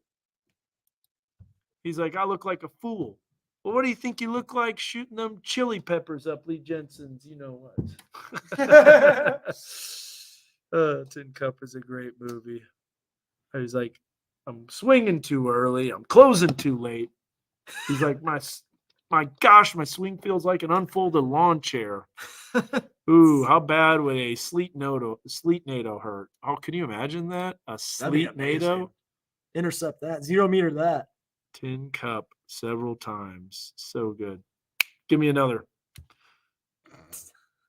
He's like, I look like a fool. Well, what do you think you look like shooting them chili peppers up Lee Jensen's? You know what? Tin Cup is a great movie. He's like, I'm swinging too early. I'm closing too late. He's like, my gosh, my swing feels like an unfolded lawn chair. Ooh, how bad would a sleet NATO hurt? Oh, can you imagine that? A sleet NATO?
Intercept that. 0 meter that.
Tin Cup several times. So good. Give me another.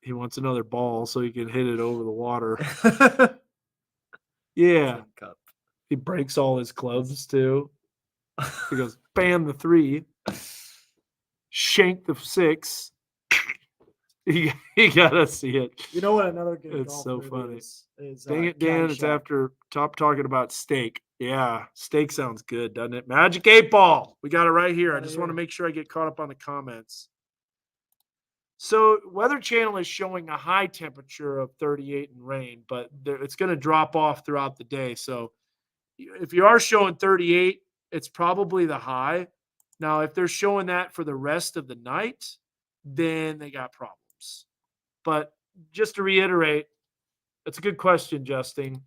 He wants another ball so he can hit it over the water. Yeah.
Tin Cup.
He breaks all his clubs too. He goes, bam the 3. Shank the 6. You gotta see it.
You know what? Another good
It's
golf
so
movie
funny.
is
Dang it, Dan! It's
Caddyshack.
after talking about steak. Yeah, steak sounds good, doesn't it? Magic 8 Ball. We got it right here. I
Right
just want to
here.
make sure I get caught up on the comments. So Weather Channel is showing a high temperature of 38 and rain, but it's going to drop off throughout the day. So if you are showing 38, it's probably the high. Now, if they're showing that for the rest of the night, then they got problems. But just to reiterate, it's a good question, Justin.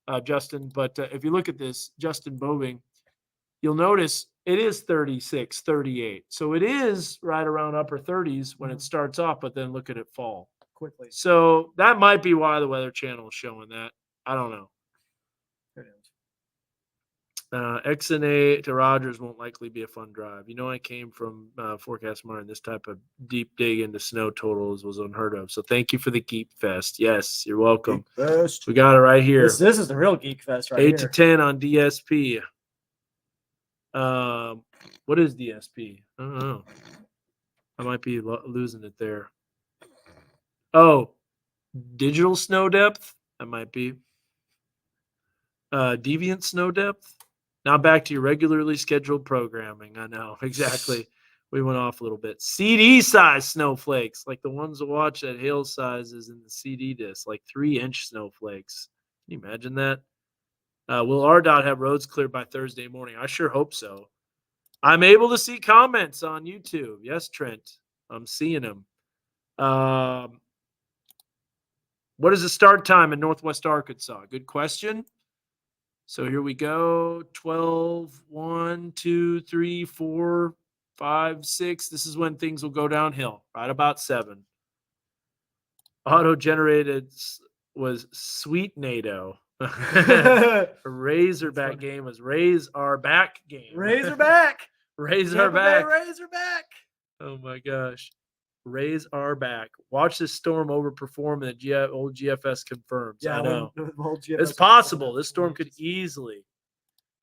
But if you look at this, Justin Boving, you'll notice it is 36, 38. So it is right around upper 30s when it starts off, but then look at it fall
Quickly.
So that might be why the Weather Channel is showing that. I don't know. XNA to Rogers won't likely be a fun drive. You know, I came from Forecast Smart, and this type of deep dig into snow totals was unheard of. So thank you for the Geek Fest. Yes, you're welcome. We got it right here.
This is the real Geek Fest right
8
here.
to 10 on DSP. What is DSP? I don't know. I might be losing it there. Oh, digital snow depth. That might be. Deviant snow depth. Now back to your regularly scheduled programming. I know exactly. We went off a little bit. CD size snowflakes, like the ones that watch at hail sizes in the CD disc, like 3-inch snowflakes. Can you imagine that? Will RDOT have roads cleared by Thursday morning? I sure hope so. I'm able to see comments on YouTube. Yes, Trent. I'm seeing them. What is the start time in Northwest Arkansas? Good question. So here we go. 12, 1, 2, 3, 4, 5, 6. This is when things will go downhill, right about 7. Auto-generated was Sweet NATO. Razorback game was Raise Our Back game.
Razorback.
Raise Our Back.
Razorback.
Oh my gosh. Raise Our Back. Watch this storm overperform and the old GFS confirms. I know. It's possible. This storm could easily.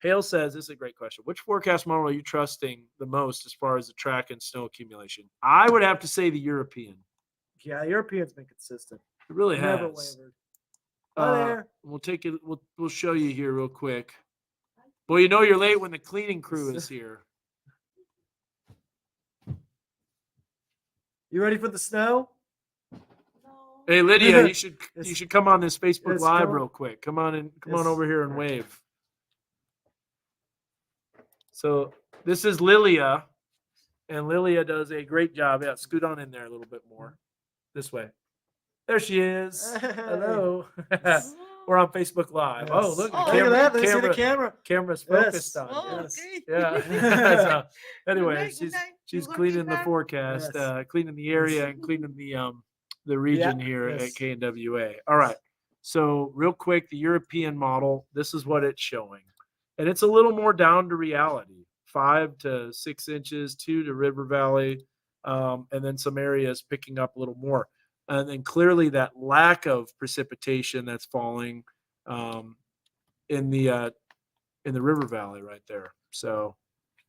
Hale says, this is a great question. Which forecast model are you trusting the most as far as the track and snow accumulation? I would have to say the European.
Yeah, European's been consistent.
It really
Never
has.
wavered. There.
We'll take it. We'll show you here real quick. Well, you know you're late when the cleaning crew is here.
You ready for the snow?
Hey Lydia, you should come on this Facebook Live
going.
real quick. Come on over here and wave. So this is Lilia, and Lilia does a great job. Yeah, scoot on in there a little bit more. This way. There she is. Hello. We're on Facebook Live.
Yes.
Oh, look.
Look at that. They see the camera.
Camera's focused on.
Oh,
Yes.
okay.
Yeah. So, anyway,
Good night.
she's
You
cleaning
working
the
back?
forecast,
Yes.
cleaning the area, and cleaning the region here at KNWA. All right. So real quick, the European model. This is what it's showing, and it's a little more down to reality. 5 to 6 inches, 2 to River Valley, and then some areas picking up a little more. And then clearly that lack of precipitation that's falling in the River Valley right there. So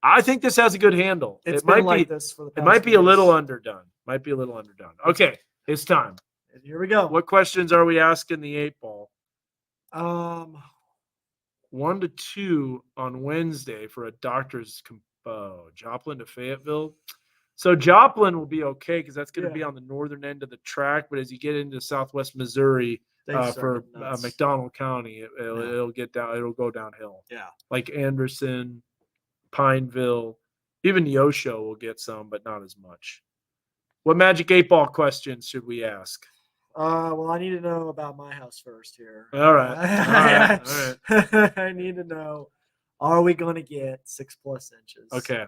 I think this has a good handle.
It's
it might
been like
be
this for the
it
past
might be a
years.
little underdone. Okay, it's time.
And here we go.
What questions are we asking the 8 Ball? 1 to 2 on Wednesday for a doctor's Joplin to Fayetteville. So Joplin will be okay because that's going to be on the northern end of the track. But as you get into Southwest Missouri for McDonald County, it'll get down. It'll go downhill.
Yeah,
like Anderson, Pineville, even Neosho will get some, but not as much. What Magic 8 Ball questions should we ask?
Well, I need to know about my house first here.
All right. All right.
I need to know, are we going to get 6+ inches?
Okay.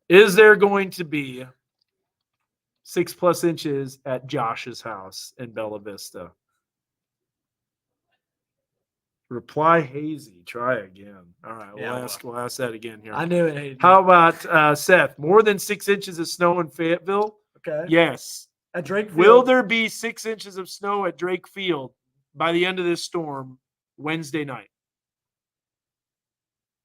Is there going to be 6+ inches at Josh's house in Bella Vista? Reply hazy. Try again. All right. We'll ask that again here.
I knew it. Hated
How about Seth? More than 6 inches of snow in Fayetteville?
Okay.
Yes.
At Drake Field.
Will there be 6 inches of snow at Drake Field by the end of this storm Wednesday night?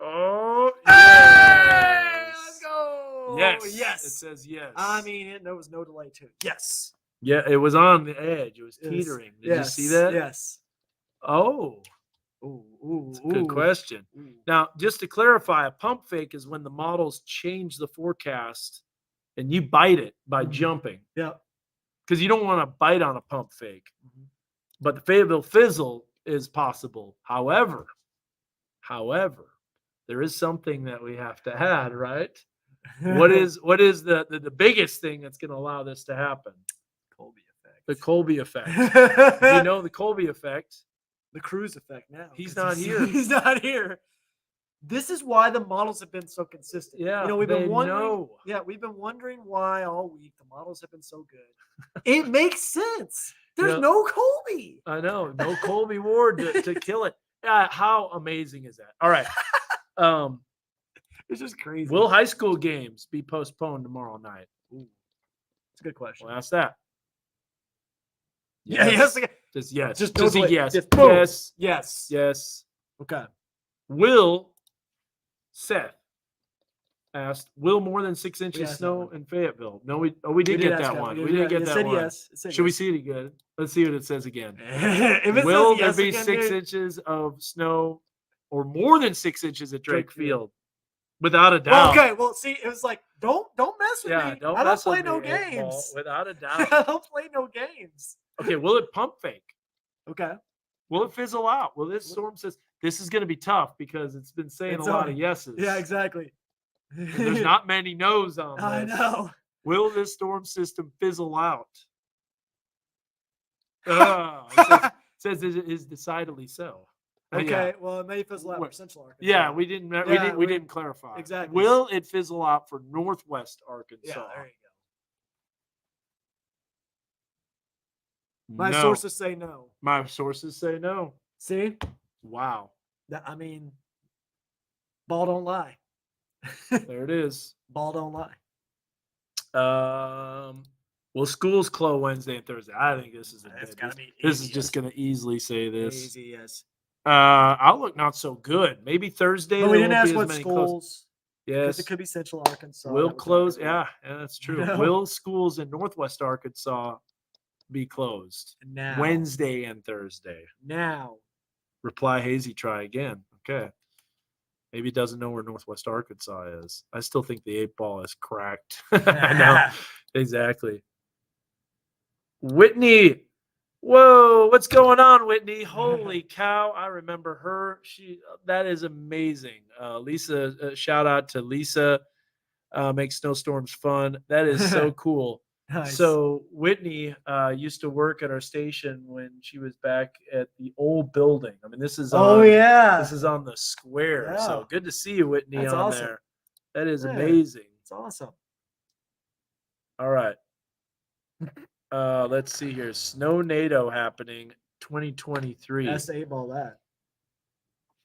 Oh,
yes. Let's go.
Yes.
Yes.
It says yes.
I mean, there was no delay to it. Yes.
Yeah, it was on the edge. It was
Yes,
teetering. Did you see that?
Yes.
Oh,
Ooh,
it's a good question.
ooh.
Now, just to clarify, a pump fake is when the models change the forecast and you bite it by
Mhm.
jumping
Yeah.
because you don't want to bite on a pump fake. But the Fayetteville fizzle is possible. However, there is something that we have to add, right? What is the biggest thing that's going to allow this to happen?
Colby effect?
The Colby effect. If you know the Colby effect,
the cruise effect now.
He's
'cause
not here.
He's not here. This is why the models have been so consistent.
Yeah,
we've been
they
wondering.
know.
Yeah, we've been wondering why all week the models have been so good. It makes sense. There's
Yeah.
no Colby.
I know, no Colby Ward to kill it. How amazing is that? All right.
It's just crazy.
Will high school games be postponed tomorrow night?
Ooh, it's a good question.
We'll ask that.
Yeah, yes.
Just yes.
Just
Just
no
a
delay.
yes.
Just boom.
Yes.
Yes.
Yes.
Okay.
Seth asked, will more than 6 inches
asked that
snow
one.
in Fayetteville? No, we did get
ask
that one. We
Yeah,
did get
it
that
said
one.
yes. It said
Should we
yes.
see it again? Let's see what it says again.
If it
Will
says
there
yes
be
again,
6
dude,
inches of snow or more than 6 inches at Drake
Drake Field.
Field? Without a
Well,
doubt.
okay. Well, see, it was like, don't mess with
Yeah,
me.
don't
I don't
mess
play
with
no
me, eight ball,
games.
without a doubt.
I don't play no games.
Okay, will it pump fake?
Okay.
Will it fizzle out? Well, this storm says this is going to be tough because it's been saying
It's
a lot
on.
of yeses.
Yeah, exactly.
And there's not many no's on this.
I know.
Will this storm system fizzle out? It says it is decidedly so.
Okay.
Yeah.
Well, it may fizzle out for Central Arkansas.
Yeah, we didn't clarify.
Exactly.
Will it fizzle out for Northwest Arkansas?
Yeah, there you go. My
No.
sources say no.
My sources say no.
See?
Wow.
I mean, ball don't lie.
There it is.
Ball don't lie.
Will schools close Wednesday and Thursday? I think this is this is just going to easily say this.
Easy, yes.
Outlook not so good. Maybe Thursday.
But we didn't
won't
ask
be as
what
many
schools.
Yes,
it could be Central Arkansas.
Will
that we're
close.
talking about.
Yeah, that's true.
You know?
Will schools in Northwest Arkansas be closed
Now.
Wednesday and Thursday?
Now.
Reply hazy. Try again. Okay. Maybe it doesn't know where Northwest Arkansas is. I still think the 8 ball is cracked. I know. Exactly. Whitney. Whoa, what's going on, Whitney? Holy cow. I remember her. That is amazing. Lisa, shout out to Lisa. Make snowstorms fun. That is so cool.
Nice.
So Whitney used to work at our station when she was back at the old building. I mean, this is this is on the square.
Yeah.
So good to see you, Whitney,
That's
on
awesome.
there. That is
Yeah.
amazing.
It's awesome.
All right. Let's see here. Snow NATO happening 2023.
That's the 8 ball that.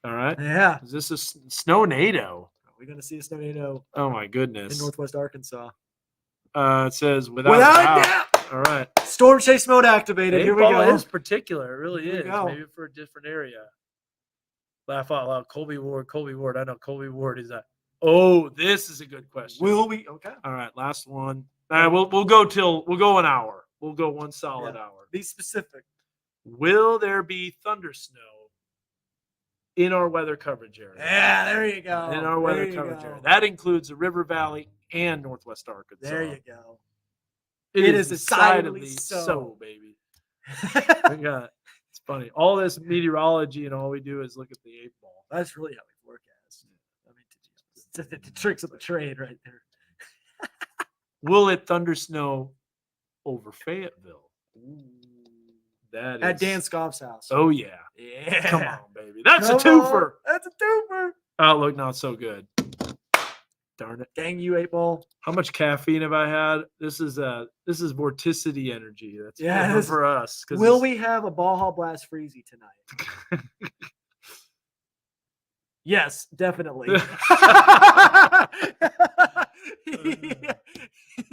All right.
Yeah.
Is this a Snow NATO?
We're going to see a snow NATO
Oh my
in
goodness.
Northwest Arkansas.
It says without a doubt. All right.
Storm chase mode activated. Here we go.
It is particular. It really
Here we
is.
go.
Maybe for a different area. Laugh out loud. Colby Ward. I know Colby Ward is that. Oh, this is a good question.
Will we? Okay.
All right, last one. We'll go an hour. We'll go one solid hour.
Be specific.
Will there be thunder snow in our weather coverage area?
Yeah, there you go.
In our weather coverage area. That includes the River Valley and Northwest Arkansas.
There you go.
It
is decidedly so.
Baby. It's funny. All this meteorology and all we do is look at the 8 ball.
That's really how we forecast. I mean, the tricks of the trade right there.
Will it thunder snow over Fayetteville? That is
At Dan Scoff's house.
Oh yeah.
Yeah.
Come on, baby. That's
Come
a twofer.
on. That's a twofer.
Outlook not so good. Darn it.
Dang you, 8 ball.
How much caffeine have I had? This is vorticity energy. That's
Yes.
for us.
Will we have a Baja Blast Freezy tonight? Yes, definitely.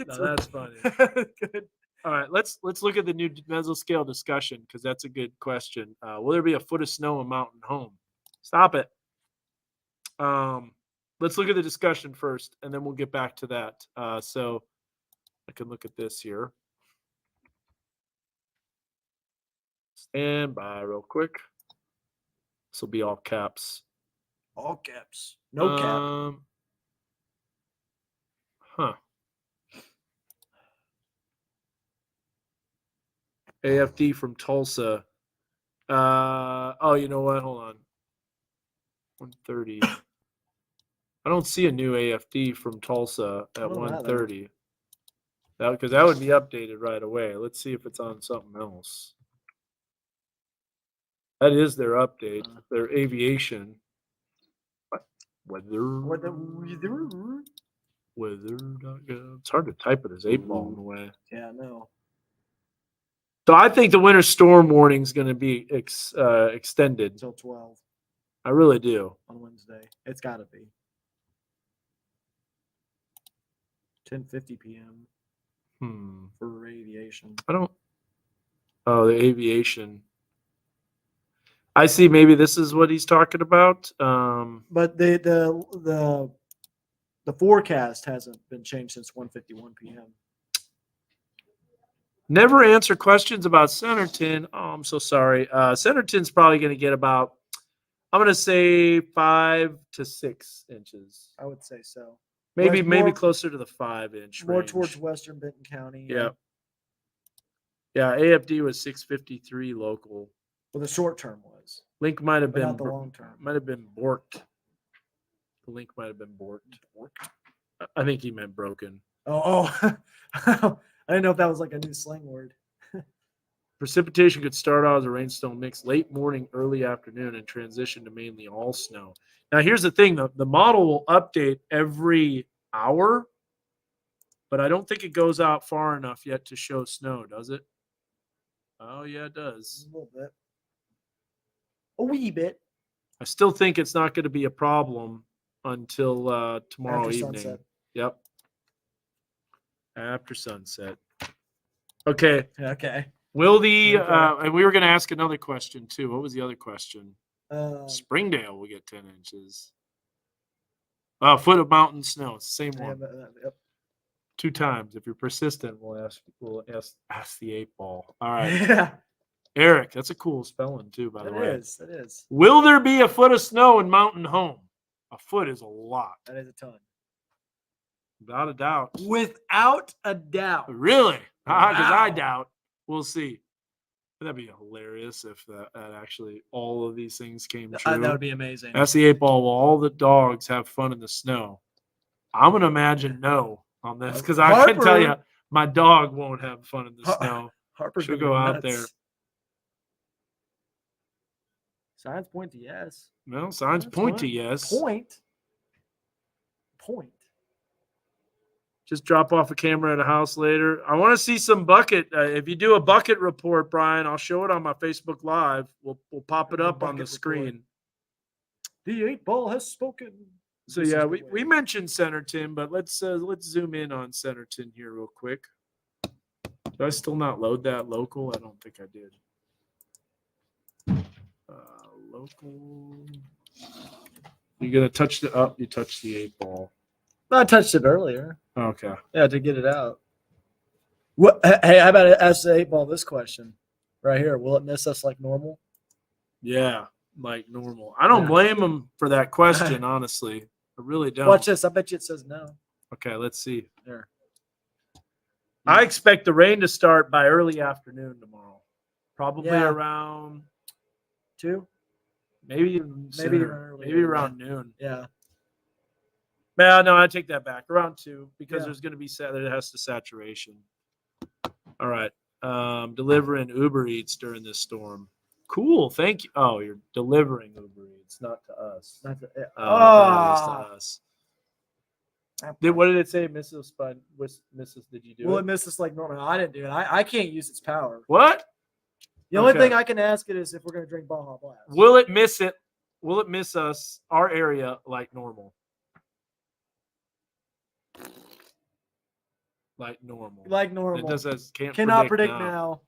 No, that's funny.
Good.
All right, let's look at the new mesoscale discussion because that's a good question. Will there be a foot of snow in Mountain Home? Stop it. Let's look at the discussion first, and then we'll get back to that. So I can look at this here. Stand by real quick. This will be all caps.
All caps. No cap.
Huh. AFD from Tulsa. Oh, you know what? Hold on. 130. I don't see a new AFD from Tulsa at
don't either.
130. Because that would be updated right away. Let's see if it's on something else. That is their update. Their aviation. Weather.gov. It's hard to type it as 8-ball in a way.
Yeah, no.
So I think the winter storm warning is going to be extended.
Until 12
I really do.
on Wednesday. It's got to be. 10:50 p.m. For aviation.
I don't. Oh, the aviation. I see. Maybe this is what he's talking about.
But the forecast hasn't been changed since 1:51 p.m.
Never answer questions about Centerton. Oh, I'm so sorry. Centerton's probably going to get about, I'm going to say 5 to 6 inches.
I would say so.
Maybe
more-
closer to the 5-inch
More
range.
towards western Benton County.
Yeah. Yeah, AFD was 653 local.
Well, the short term was,
Link might have
but
been
not the long term.
might have been borked. The link might have been borked. I think he meant broken.
Oh. I didn't know if that was like a new slang word.
Precipitation could start out as a rainstorm mix late morning, early afternoon, and transition to mainly all snow. Now, here's the thing: the model will update every hour, but I don't think it goes out far enough yet to show snow, does it? Oh, yeah, it does.
A little bit. A wee bit.
I still think it's not going to be a problem until tomorrow
After
evening.
sunset.
Yep. After sunset. Okay.
Okay.
Will the
Okay.
and we were going to ask another question too. What was the other question? Springdale will get 10 inches. Foot of mountain snow. It's the same
Yeah,
one.
yep.
2 times. If you're persistent, we'll ask the 8-ball. All right.
Yeah.
Eric, that's a cool spelling too, by the way.
It is.
Will there be a foot of snow in Mountain Home? A foot is a lot.
That is a ton.
Without a doubt.
Without a doubt.
Really? Because I
Wow.
doubt. We'll see. That'd be hilarious if that actually all of these things came true.
That would be amazing.
That's the 8-ball. Will all the dogs have fun in the snow? I'm going to imagine no on this because I can tell you my dog won't have fun in the snow.
Harper's
She'll
gonna
go
be
out
nuts.
there.
Signs point to yes.
Well, signs
That's
point to
fine.
yes.
Point.
Just drop off a camera at a house later. I want to see some bucket. If you do a bucket report, Brian, I'll show it on my Facebook Live. We'll pop it up on the
Bucket
screen.
report. The 8-ball has spoken.
So
This
yeah,
is the
we
way.
mentioned Centerton, but let's zoom in on Centerton here real quick. Did I still not load that local? I don't think I did. Local. You're gonna touch the up. You touched the 8-ball.
I touched it earlier.
Okay.
Yeah, to get it out. What? Hey, how about I ask the 8-ball this question right here? Will it miss us like normal?
Yeah, like normal. I don't
Yeah.
blame him for that question, honestly. I really don't.
Watch this. I bet you it says no.
Okay, let's see.
There.
I expect the rain to start by early afternoon tomorrow. Probably
Yeah.
around
2?
maybe even
Maybe
sooner.
earlier,
Maybe
yeah.
around noon.
Yeah.
No, I take that back. Around 2 because
Yeah.
there's going to be it has to saturation. All right. Delivering Uber Eats during this storm. Cool. Thank you. Oh, you're delivering Uber Eats, not to us.
Not the,
I thought it was to us.
Ah.
What did it say, Mrs. Did you do
Will
it?
it miss us like normal? I didn't do it. I can't use its power.
What?
The only
Okay.
thing I can ask it is if we're going to drink Baja Blast.
Will it miss it? Will it miss us, our area, like normal? Like normal.
Like
It
normal.
just says can't
Cannot
predict
predict now.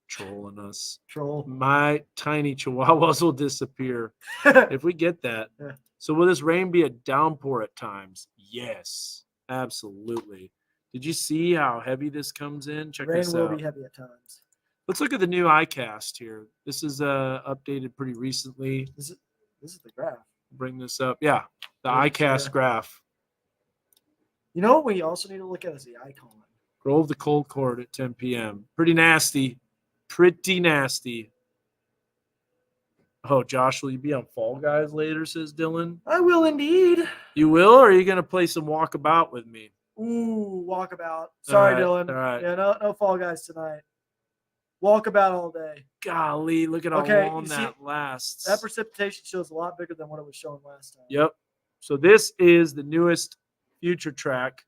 Trolling us.
Troll.
My tiny chihuahuas will disappear if we get that.
Yeah.
So will this rain be a downpour at times? Yes, absolutely. Did you see how heavy this comes in? Check
Rain
this
will
out.
be heavy at times.
Let's look at the new iCast here. This is updated pretty recently.
This is the graph.
Bring this up. Yeah, the
Yeah,
iCast
sure.
graph.
You know what we also need to look at is the icon.
Grove the Cold Court at 10 p.m. Pretty nasty. Pretty nasty. Oh, Josh, will you be on Fall Guys later, says Dylan?
I will indeed.
You will, or are you going to play some walkabout with me?
Ooh, walkabout. Sorry,
right,
Dylan.
all right.
Yeah, no Fall Guys tonight. Walkabout all day.
Golly, look at how
Okay,
long
you see,
that lasts.
That precipitation shows a lot bigger than what it was showing last time.
Yep. So this is the newest future track.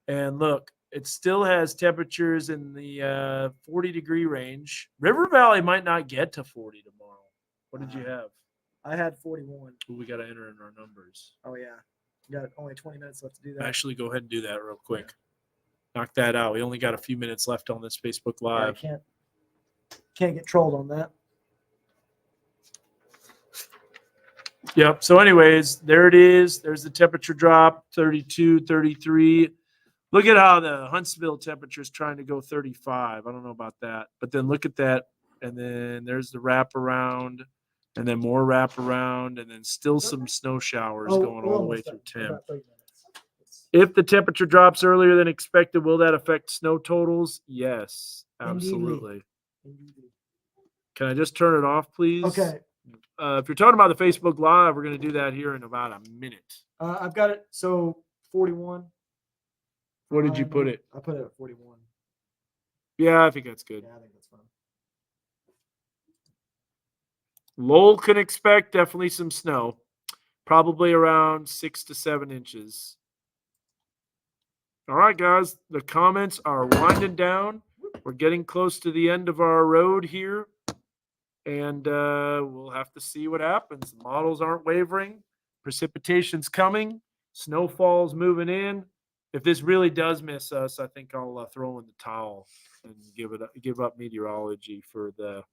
And look, it still has temperatures in the 40-degree range. River Valley might not get to 40 tomorrow. What did you have?
I had 41.
Ooh, we got to enter in our numbers.
Oh, yeah. You got only 20 minutes left to do that.
Actually, go ahead and do that real quick. Knock that out. We only got a few minutes left on this Facebook
Yeah, I
Live.
can't get trolled on that.
Yep. So anyways, there it is. There's the temperature drop, 32, 33. Look at how the Huntsville temperature is trying to go 35. I don't know about that. But then look at that. And then there's the wraparound, and then more wraparound, and then still some snow showers going all the way through 10. If the temperature drops earlier than expected, will that affect snow totals? Yes, absolutely. Can I just turn it off, please?
Okay.
If you're talking about the Facebook Live, we're going to do that here in about a minute.
I've got it. So 41.
What did you put it?
I put it at 41.
Yeah, I think that's good.
Yeah, I think that's fine.
Lowell can expect definitely some snow, probably around 6 to 7 inches. All right, guys, the comments are winding down. We're getting close to the end of our road here, and we'll have to see what happens. The models aren't wavering. Precipitation's coming. Snowfall's moving in. If this really does miss us, I think I'll throw in the towel and give up meteorology for the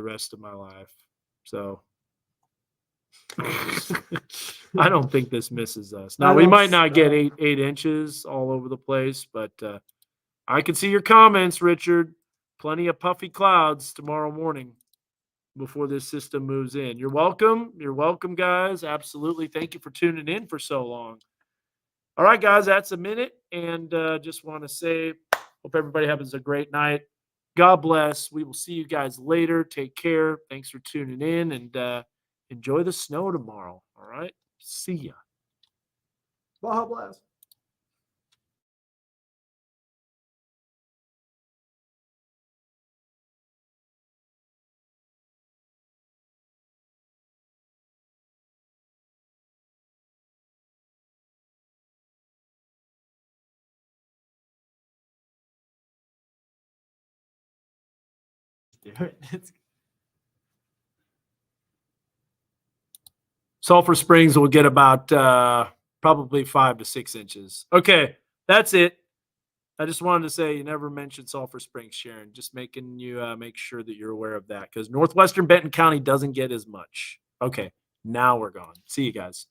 rest of my life. So I don't think this misses us. Now we might not get 8 inches all over the place, but I can see your comments, Richard. Plenty of puffy clouds tomorrow morning before this system moves in. You're welcome. You're welcome, guys. Absolutely. Thank you for tuning in for so long. All right, guys, that's a minute. And just want to say, hope everybody has a great night. God bless. We will see you guys later. Take care. Thanks for tuning in, and enjoy the snow tomorrow. All right. See ya.
Baja Blast.
Sulphur Springs will get about probably 5 to 6 inches. Okay, that's it. I just wanted to say you never mentioned Sulphur Springs, Sharon. Just making you make sure that you're aware of that, because northwestern Benton County doesn't get as much. Okay, now we're gone. See you guys.